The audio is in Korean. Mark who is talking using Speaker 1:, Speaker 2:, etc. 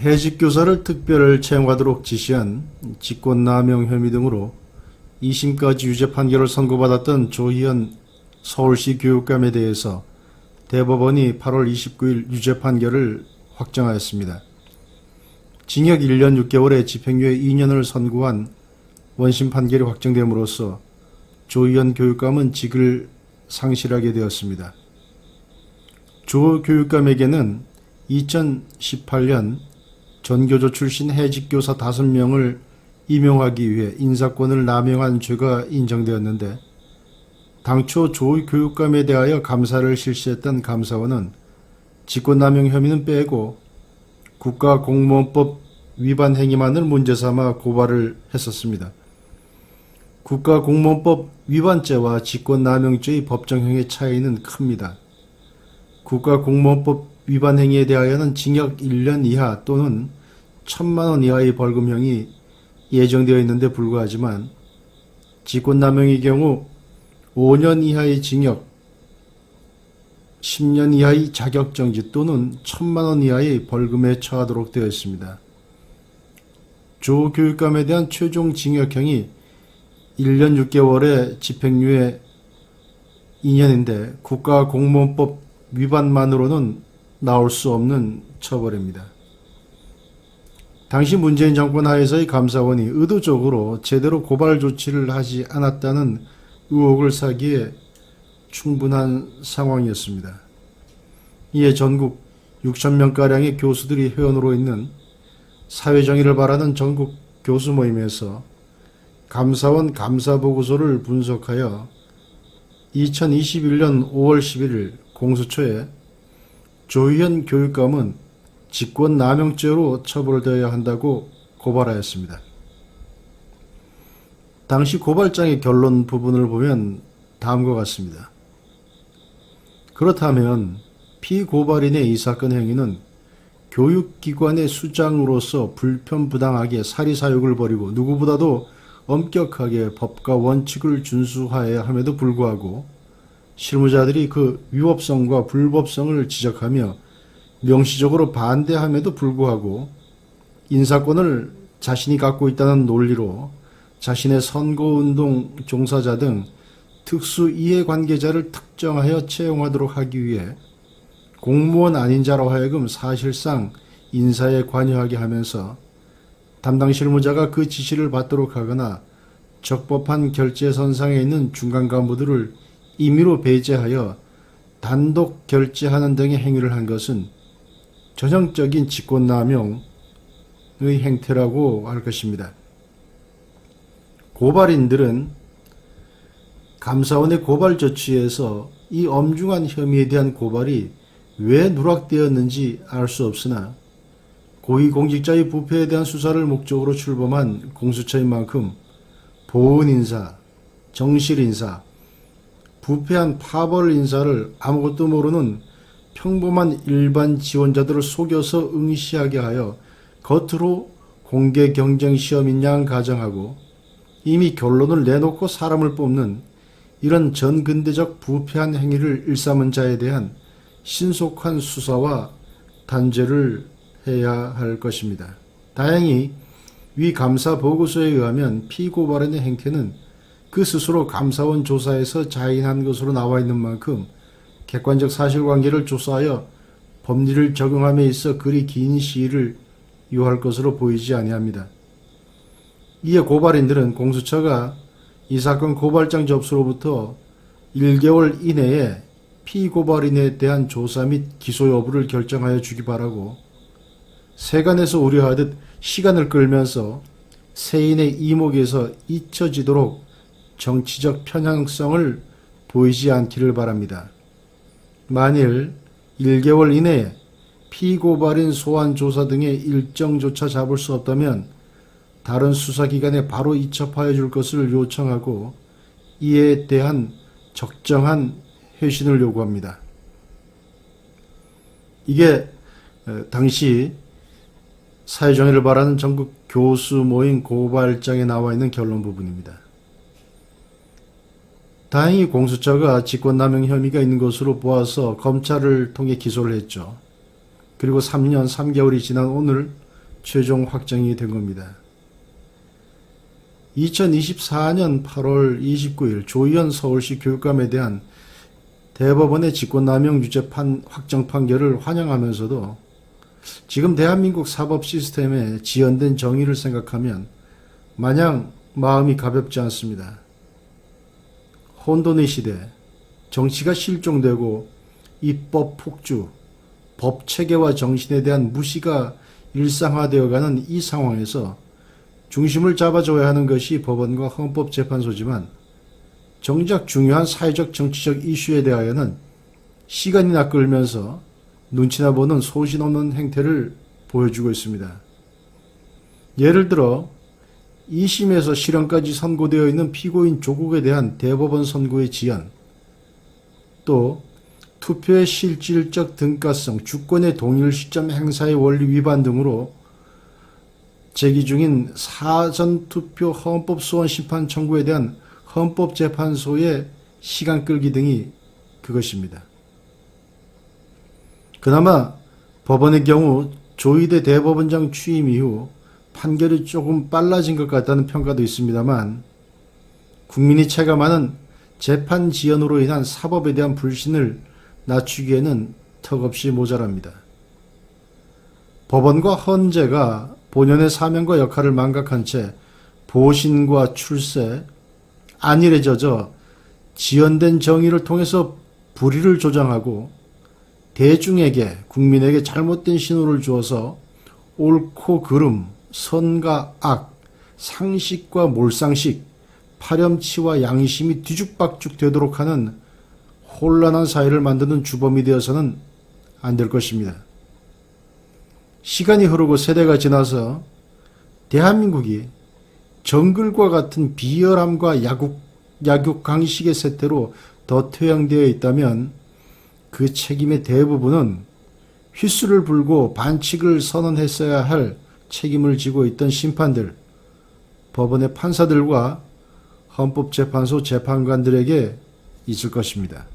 Speaker 1: 해직교사를 특별 채용하도록 지시한 직권남용 혐의 등으로 2심까지 유죄 판결을 선고받았던 조희연 서울시 교육감에 대해서 대법원이 8월 29일 유죄 판결을 확정하였습니다. 징역 1년 6개월에 집행유예 2년을 선고한 원심 판결이 확정됨으로써 조희연 교육감은 직을 상실하게 되었습니다. 조 교육감에게는 2018년 전교조 출신 해직교사 5명을 임용하기 위해 인사권을 남용한 죄가 인정되었는데, 당초 조 교육감에 대하여 감사를 실시했던 감사원은 직권남용 혐의는 빼고 국가공무원법 위반 행위만을 문제삼아 고발을 했었습니다. 국가공무원법 위반죄와 직권남용죄의 법정형의 차이는 큽니다. 국가공무원법 위반 행위에 대하여는 징역 1년 이하 또는 1,000만 원 이하의 벌금형이 예정되어 있는데 불구하지만, 직권남용의 경우 5년 이하의 징역, 10년 이하의 자격정지 또는 1,000만 원 이하의 벌금에 처하도록 되어 있습니다. 조 교육감에 대한 최종 징역형이 1년 6개월의 집행유예 2년인데 국가공무원법 위반만으로는 나올 수 없는 처벌입니다. 당시 문재인 정권 하에서의 감사원이 의도적으로 제대로 고발 조치를 하지 않았다는 의혹을 사기에 충분한 상황이었습니다. 이에 전국 6,000명가량의 교수들이 회원으로 있는 사회정의를 바라는 전국 교수 모임에서 감사원 감사보고서를 분석하여 2021년 5월 11일 공수처에 조희연 교육감은 직권남용죄로 처벌되어야 한다고 고발하였습니다. 당시 고발장의 결론 부분을 보면 다음과 같습니다. 그렇다면 피고발인의 이 사건 행위는 교육기관의 수장으로서 불편부당하게 사리사욕을 벌이고 누구보다도 엄격하게 법과 원칙을 준수하여야 함에도 불구하고 실무자들이 그 위법성과 불법성을 지적하며 명시적으로 반대함에도 불구하고 인사권을 자신이 갖고 있다는 논리로 자신의 선거운동 종사자 등 특수 이해관계자를 특정하여 채용하도록 하기 위해 공무원 아닌 자로 하여금 사실상 인사에 관여하게 하면서 담당 실무자가 그 지시를 받도록 하거나 적법한 결재선상에 있는 중간 간부들을 임의로 배제하여 단독 결재하는 등의 행위를 한 것은 전형적인 직권남용의 행태라고 할 것입니다. 고발인들은 감사원의 고발 조치에서 이 엄중한 혐의에 대한 고발이 왜 누락되었는지 알 수 없으나 고위공직자의 부패에 대한 수사를 목적으로 출범한 공수처인 만큼 보은 인사, 정실 인사, 부패한 파벌 인사를 아무것도 모르는 평범한 일반 지원자들을 속여서 응시하게 하여 겉으로 공개 경쟁 시험인 양 가정하고 이미 결론을 내놓고 사람을 뽑는 이런 전근대적 부패한 행위를 일삼은 자에 대한 신속한 수사와 단죄를 해야 할 것입니다. 다행히 위 감사 보고서에 의하면 피고발인의 행태는 그 스스로 감사원 조사에서 자인한 것으로 나와 있는 만큼 객관적 사실관계를 조사하여 법리를 적용함에 있어 그리 긴 시일을 요할 것으로 보이지 아니합니다. 이에 고발인들은 공수처가 이 사건 고발장 접수로부터 1개월 이내에 피고발인에 대한 조사 및 기소 여부를 결정하여 주기 바라고, 세간에서 우려하듯 시간을 끌면서 세인의 이목에서 잊혀지도록 정치적 편향성을 보이지 않기를 바랍니다. 만일 1개월 이내에 피고발인 소환 조사 등의 일정조차 잡을 수 없다면 다른 수사기관에 바로 이첩하여 줄 것을 요청하고 이에 대한 적정한 회신을 요구합니다. 이게 당시 사회정의를 바라는 전국 교수 모임 고발장에 나와 있는 결론 부분입니다. 다행히 공수처가 직권남용 혐의가 있는 것으로 보아서 검찰을 통해 기소를 했죠. 그리고 3년 3개월이 지난 오늘 최종 확정이 된 겁니다. 2024년 8월 29일 조희연 서울시 교육감에 대한 대법원의 직권남용 유죄 확정 판결을 환영하면서도 지금 대한민국 사법 시스템에 지연된 정의를 생각하면 마냥 마음이 가볍지 않습니다. 혼돈의 시대, 정치가 실종되고 입법 폭주, 법 체계와 정신에 대한 무시가 일상화되어가는 이 상황에서 중심을 잡아줘야 하는 것이 법원과 헌법재판소지만 정작 중요한 사회적 정치적 이슈에 대하여는 시간이나 끌면서 눈치나 보는 소신 없는 행태를 보여주고 있습니다. 예를 들어 2심에서 실형까지 선고되어 있는 피고인 조국에 대한 대법원 선고의 지연, 또 투표의 실질적 등가성, 주권의 동일 시점 행사의 원리 위반 등으로 제기 중인 사전투표 헌법소원 심판 청구에 대한 헌법재판소의 시간 끌기 등이 그것입니다. 그나마 법원의 경우 조희대 대법원장 취임 이후 판결이 조금 빨라진 것 같다는 평가도 있습니다만 국민이 체감하는 재판 지연으로 인한 사법에 대한 불신을 낮추기에는 턱없이 모자랍니다. 법원과 헌재가 본연의 사명과 역할을 망각한 채 보신과 출세, 안일에 젖어 지연된 정의를 통해서 불의를 조장하고 대중에게, 국민에게 잘못된 신호를 주어서 옳고 그름, 선과 악, 상식과 몰상식, 파렴치와 양심이 뒤죽박죽 되도록 하는 혼란한 사회를 만드는 주범이 되어서는 안 될 것입니다. 시간이 흐르고 세대가 지나서 대한민국이 정글과 같은 비열함과 약육강식의 세태로 더 퇴행되어 있다면 그 책임의 대부분은 휘슬을 불고 반칙을 선언했어야 할 책임을 지고 있던 심판들, 법원의 판사들과 헌법재판소 재판관들에게 있을 것입니다.